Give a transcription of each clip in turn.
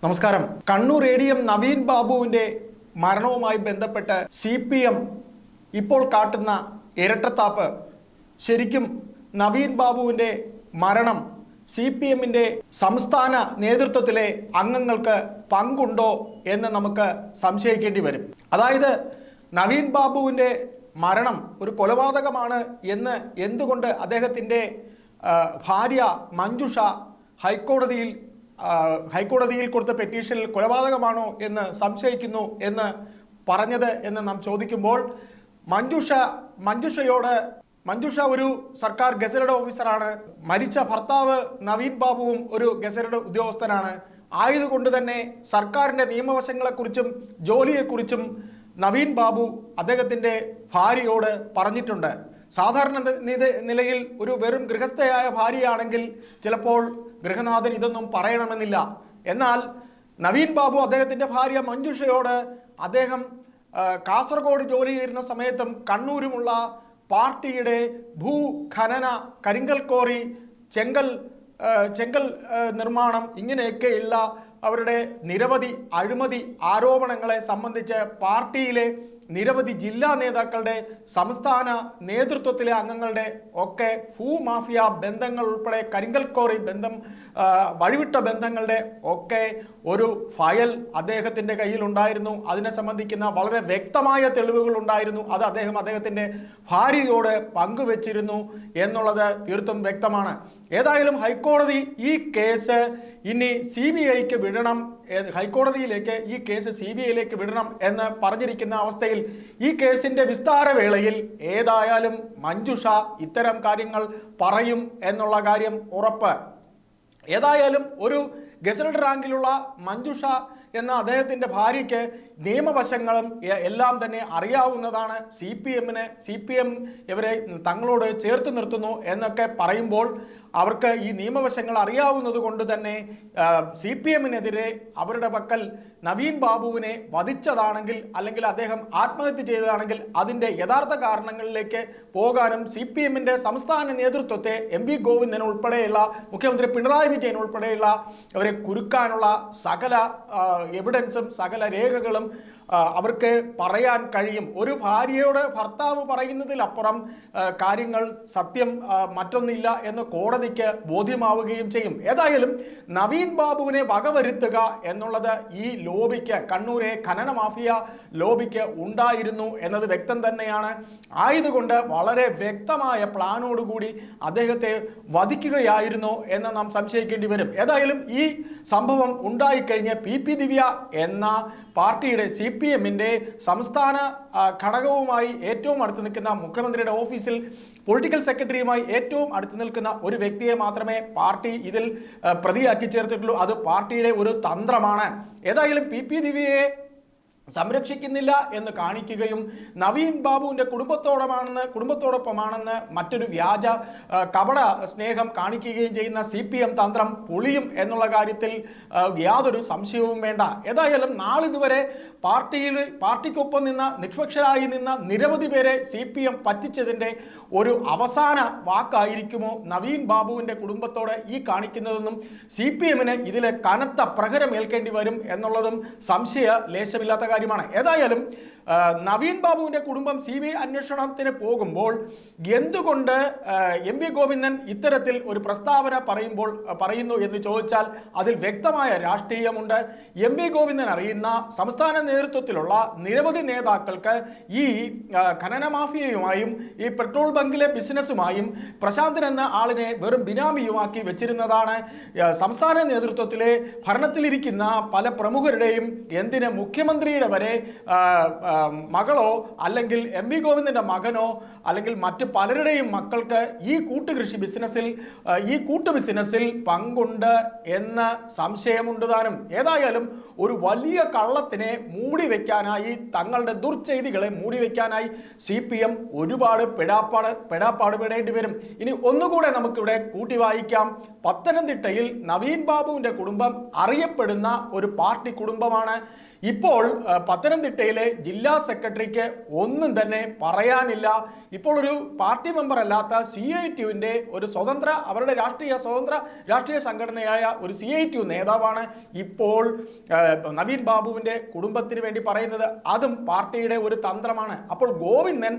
നമസ്കാരം. കണ്ണൂർ ADM നവീൻ ബാബുവിന്റെ മരണവുമായി ബന്ധപ്പെട്ട് CPM ഇപ്പോൾ കാട്ടുന്ന ഇരട്ടത്താപ്പ്, ശരിക്കും നവീൻ ബാബുവിന്റെ മരണം CPMന്റെ സംസ്ഥാന നേതൃത്വത്തിലെ അംഗങ്ങൾക്ക് പങ്കുണ്ടോ എന്ന് നമുക്ക് സംശയിക്കേണ്ടി വരും. അതായത് നവീൻ ബാബുവിന്റെ മരണം ഒരു കൊലപാതകമാണ് എന്ന് എന്തുകൊണ്ട് അദ്ദേഹത്തിൻ്റെ ഭാര്യ മഞ്ജുഷ ഹൈക്കോടതിയിൽ കൊടുത്ത പെറ്റീഷനിൽ കൊലപാതകമാണോ എന്ന് സംശയിക്കുന്നു എന്ന് പറഞ്ഞത് എന്ന് നാം ചോദിക്കുമ്പോൾ, മഞ്ജുഷ ഒരു സർക്കാർ ഗസറ്റഡ് ഓഫീസറാണ്. മരിച്ച ഭർത്താവ് നവീൻ ബാബുവും ഒരു ഗസറ്റഡ് ഉദ്യോഗസ്ഥനാണ്. ആയതുകൊണ്ട് തന്നെ സർക്കാരിൻ്റെ നിയമവശങ്ങളെക്കുറിച്ചും ജോലിയെക്കുറിച്ചും നവീൻ ബാബു അദ്ദേഹത്തിൻ്റെ ഭാര്യയോട് പറഞ്ഞിട്ടുണ്ട്. സാധാരണ നിലയിൽ ഒരു വെറും ഗൃഹസ്ഥയായ ഭാര്യയാണെങ്കിൽ ചിലപ്പോൾ ഗൃഹനാഥൻ ഇതൊന്നും പറയണമെന്നില്ല. എന്നാൽ നവീൻ ബാബു അദ്ദേഹത്തിൻ്റെ ഭാര്യ മഞ്ജുഷയോട് അദ്ദേഹം കാസർഗോഡ് ജോലി ചെയ്യുന്ന സമയത്തും കണ്ണൂരുമുള്ള പാർട്ടിയുടെ ഭൂഖനന, കരിങ്കൽ കോറി, ചെങ്കൽ നിർമ്മാണം, ഇങ്ങനെയൊക്കെയുള്ള അവരുടെ നിരവധി അഴിമതി ആരോപണങ്ങളെ സംബന്ധിച്ച് പാർട്ടിയിലെ നിരവധി ജില്ലാ നേതാക്കളുടെ, സംസ്ഥാന നേതൃത്വത്തിലെ അംഗങ്ങളുടെ ഒക്കെ ഭൂമാഫിയ ബന്ധങ്ങൾ ഉൾപ്പെടെ കരിങ്കൽ കോറി ബന്ധം, വഴിവിട്ട ബന്ധങ്ങളുടെ ഒക്കെ ഒരു ഫയൽ അദ്ദേഹത്തിൻ്റെ കയ്യിലുണ്ടായിരുന്നു. അതിനെ സംബന്ധിക്കുന്ന വളരെ വ്യക്തമായ തെളിവുകൾ ഉണ്ടായിരുന്നു. അത് അദ്ദേഹത്തിൻ്റെ ഭാര്യയോട് പങ്കുവച്ചിരുന്നു എന്നുള്ളത് തീർത്തും വ്യക്തമാണ്. ഏതായാലും ഹൈക്കോടതി ഈ കേസ് ഇനി CBIക്ക് വിടണം, ഹൈക്കോടതിയിലേക്ക് ഈ കേസ് CBIയിലേക്ക് വിടണം എന്ന് പറഞ്ഞിരിക്കുന്ന അവസ്ഥയിൽ ഈ കേസിന്റെ വിസ്താരവേളയിൽ ഏതായാലും മഞ്ജുഷ ഇത്തരം കാര്യങ്ങൾ പറയും എന്നുള്ള കാര്യം ഉറപ്പ്. ഏതായാലും ഒരു ഗസറ്റഡ് റാങ്കിലുള്ള മഞ്ജുഷ എന്ന അദ്ദേഹത്തിൻ്റെ ഭാര്യയ്ക്ക് നിയമവശങ്ങളും എല്ലാം തന്നെ അറിയാവുന്നതാണ്. CPM ഇവരെ തങ്ങളോട് ചേർത്ത് നിർത്തുന്നു എന്നൊക്കെ പറയുമ്പോൾ അവർക്ക് ഈ നിയമവശങ്ങൾ അറിയാവുന്നത് കൊണ്ട് തന്നെ CPMനെതിരെ അവരുടെ പക്കൽ നവീൻ ബാബുവിനെ വധിച്ചതാണെങ്കിൽ, അല്ലെങ്കിൽ അദ്ദേഹം ആത്മഹത്യ ചെയ്തതാണെങ്കിൽ അതിൻ്റെ യഥാർത്ഥ കാരണങ്ങളിലേക്ക് പോകാനും CPMന്റെ സംസ്ഥാന നേതൃത്വത്തെ MV ഗോവിന്ദൻ ഉൾപ്പെടെയുള്ള, മുഖ്യമന്ത്രി പിണറായി വിജയൻ ഉൾപ്പെടെയുള്ള അവരെ കുരുക്കാനുള്ള സകല എവിഡൻസും സകല രേഖകളും അവർക്ക് പറയാൻ കഴിയും. ഒരു ഭാര്യയോട് ഭർത്താവ് പറയുന്നതിലപ്പുറം കാര്യങ്ങൾ സത്യം മറ്റൊന്നില്ല എന്ന് കോടതിക്ക് ബോധ്യമാവുകയും ചെയ്യും. ഏതായാലും നവീൻ ബാബുവിനെ വകവരുത്തുക എന്നുള്ളത് ഈ ലോബിക്ക്, കണ്ണൂരെ ഖനന മാഫിയ ലോബിക്ക് ഉണ്ടായിരുന്നു എന്നത് വ്യക്തം തന്നെയാണ്. ആയതുകൊണ്ട് വളരെ വ്യക്തമായ പ്ലാനോടുകൂടി അദ്ദേഹത്തെ വധിക്കുകയായിരുന്നു എന്ന് നാം സംശയിക്കേണ്ടി വരും. ഏതായാലും ഈ സംഭവം ഉണ്ടായിക്കഴിഞ്ഞ് PP ദിവ്യ എന്ന പാർട്ടിയുടെ CPMന്റെ സംസ്ഥാന ഘടകവുമായി ഏറ്റവും അടുത്ത് നിൽക്കുന്ന, മുഖ്യമന്ത്രിയുടെ ഓഫീസിൽ പൊളിറ്റിക്കൽ സെക്രട്ടറിയുമായി ഏറ്റവും അടുത്ത് നിൽക്കുന്ന ഒരു വ്യക്തിയെ മാത്രമേ പാർട്ടി ഇതിൽ പ്രതിയാക്കി ചേർത്തിട്ടുള്ളൂ. അത് പാർട്ടിയുടെ ഒരു തന്ത്രമാണ്. ഏതായാലും PP ദിവ്യയെ സംരക്ഷിക്കുന്നില്ല എന്ന് കാണിക്കുകയും നവീൻ ബാബുവിൻ്റെ കുടുംബത്തോടൊപ്പമാണെന്ന് മറ്റൊരു വ്യാജ കപട സ്നേഹം കാണിക്കുകയും ചെയ്യുന്ന CPM തന്ത്രം പൊളിയും എന്നുള്ള കാര്യത്തിൽ യാതൊരു സംശയവും വേണ്ട. ഏതായാലും നാളിതുവരെ പാർട്ടിക്കൊപ്പം നിഷ്പക്ഷരായി നിന്ന നിരവധി പേരെ CPM പറ്റിച്ചതിൻ്റെ ഒരു അവസാന വാക്കായിരിക്കുമോ നവീൻ ബാബുവിൻ്റെ കുടുംബത്തോട് ഈ കാണിക്കുന്നതെന്നും CPMന് ഇതിലെ കനത്ത പ്രഹരമേൽക്കേണ്ടി വരും എന്നുള്ളതും സംശയ ലേശമില്ലാത്ത കാര്യമാണ്. ഏതായാലും നവീൻ ബാബുവിന്റെ കുടുംബം CBI അന്വേഷണത്തിന് പോകുമ്പോൾ എന്തുകൊണ്ട് MV ഗോവിന്ദൻ ഇത്തരത്തിൽ ഒരു പ്രസ്താവന പറയുന്നു എന്ന് ചോദിച്ചാൽ അതിൽ വ്യക്തമായ രാഷ്ട്രീയമുണ്ട്. MV ഗോവിന്ദൻ അറിയുന്ന സംസ്ഥാന നേതൃത്വത്തിലുള്ള നിരവധി നേതാക്കൾക്ക് ഈ ഖനന മാഫിയയുമായും ഈ പെട്രോൾ ബങ്കിലെ ബിസിനസ്സുമായും പ്രശാന്തൻ എന്ന ആളിനെ വെറും ബിനാമിയുമാക്കി വെച്ചിരുന്നതാണ്. സംസ്ഥാന നേതൃത്വത്തിലെ ഭരണത്തിലിരിക്കുന്ന പല പ്രമുഖരുടെയും, എന്തിന് മുഖ്യമന്ത്രിയുടെ വരെ മകളോ അല്ലെങ്കിൽ MV ഗോവിന്ദന്റെ മകനോ അല്ലെങ്കിൽ മറ്റ് പലരുടെയും മക്കൾക്ക് ഈ കൂട്ടു ബിസിനസ്സിൽ പങ്കുണ്ട് എന്ന് സംശയമുണ്ട് താനും. ഏതായാലും ഒരു വലിയ കള്ളത്തിനെ മൂടി വെക്കാനായി, തങ്ങളുടെ ദുർചെയ്തികളെ മൂടി വെക്കാനായി CPM ഒരുപാട് പെടാപ്പാട് പെടേണ്ടി വരും. ഇനി ഒന്നുകൂടെ നമുക്കിവിടെ കൂട്ടി വായിക്കാം. പത്തനംതിട്ടയിൽ നവീൻ ബാബുവിന്റെ കുടുംബം അറിയപ്പെടുന്ന ഒരു പാർട്ടി കുടുംബമാണ്. ഇപ്പോൾ പത്തനംതിട്ടയിലെ ജില്ലാ സെക്രട്ടറിക്ക് ഒന്നും തന്നെ പറയാനില്ല. ഇപ്പോൾ ഒരു പാർട്ടി മെമ്പർ അല്ലാത്ത CITUവിൻ്റെ ഒരു അവരുടെ സ്വതന്ത്ര രാഷ്ട്രീയ സംഘടനയായ ഒരു CITU നേതാവാണ് ഇപ്പോൾ നവീൻ ബാബുവിൻ്റെ കുടുംബത്തിന് വേണ്ടി പറയുന്നത്. അതും പാർട്ടിയുടെ ഒരു തന്ത്രമാണ്. അപ്പോൾ ഗോവിന്ദൻ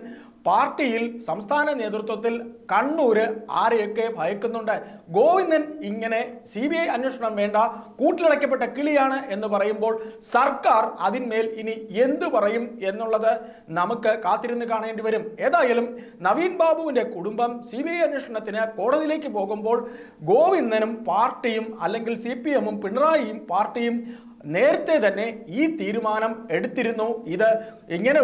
പാർട്ടിയിൽ സംസ്ഥാന നേതൃത്വത്തിൽ കണ്ണൂര് ആരെയൊക്കെ ഭയക്കുന്നുണ്ട്. ഗോവിന്ദൻ ഇങ്ങനെ CBI അന്വേഷണം വേണ്ട, കൂട്ടിലടയ്ക്കപ്പെട്ട കിളിയാണ് എന്ന് പറയുമ്പോൾ സർക്കാർ അതിന്മേൽ ഇനി എന്തു പറയും എന്നുള്ളത് നമുക്ക് കാത്തിരുന്ന് കാണേണ്ടി വരും. ഏതായാലും നവീൻ ബാബുവിൻ്റെ കുടുംബം CBI അന്വേഷണത്തിന് കോടതിയിലേക്ക് പോകുമ്പോൾ ഗോവിന്ദനും പാർട്ടിയും അല്ലെങ്കിൽ CPM-ഉം പിണറായിയും പാർട്ടിയും നേരത്തെ തന്നെ ഈ തീരുമാനം എടുത്തിരുന്നു. ഇത് ഇങ്ങനെ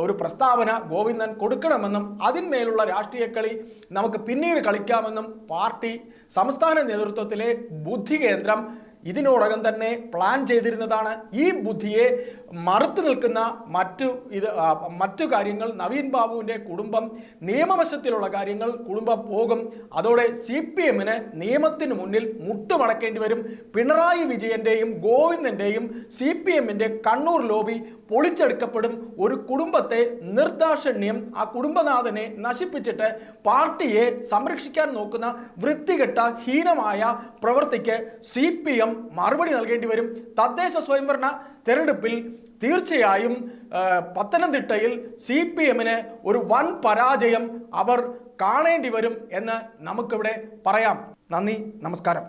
ഒരു പ്രസ്താവന ഗോവിന്ദൻ കൊടുക്കണമെന്നും അതിന്മേലുള്ള രാഷ്ട്രീയ കളി നമുക്ക് പിന്നീട് കളിക്കാമെന്നും പാർട്ടി സംസ്ഥാന നേതൃത്വത്തിലെ ബുദ്ധി കേന്ദ്രം ഇതിനോടകം തന്നെ പ്ലാൻ ചെയ്തിരുന്നതാണ്. ഈ ബുദ്ധിയെ മറുത്തു നിൽക്കുന്ന മറ്റു കാര്യങ്ങൾ നവീൻ ബാബുവിൻ്റെ കുടുംബം നിയമവശത്തിലുള്ള കാര്യങ്ങൾ കുടുംബം പോകും. അതോടെ CPM-ന് നിയമത്തിന് മുന്നിൽ മുട്ടുമടക്കേണ്ടി വരും. പിണറായി വിജയന്റെയും ഗോവിന്ദന്റെയും CPM-ന്റെ കണ്ണൂർ ലോബി പൊളിച്ചെടുക്കപ്പെടും. ഒരു കുടുംബത്തെ നിർദാക്ഷിണ്യം ആ കുടുംബനാഥനെ നശിപ്പിച്ചിട്ട് പാർട്ടിയെ സംരക്ഷിക്കാൻ നോക്കുന്ന വൃത്തികെട്ട ഹീനമായ പ്രവൃത്തിക്ക് CPM മറുപടി നൽകേണ്ടി വരും. തദ്ദേശ സ്വയംഭരണ തെരഞ്ഞെടുപ്പിൽ തീർച്ചയായും പത്തനംതിട്ടയിൽ CPM-ന് ഒരു വൻ പരാജയം അവർ കാണേണ്ടി വരും എന്ന് നമുക്കിവിടെ പറയാം. നന്ദി, നമസ്കാരം.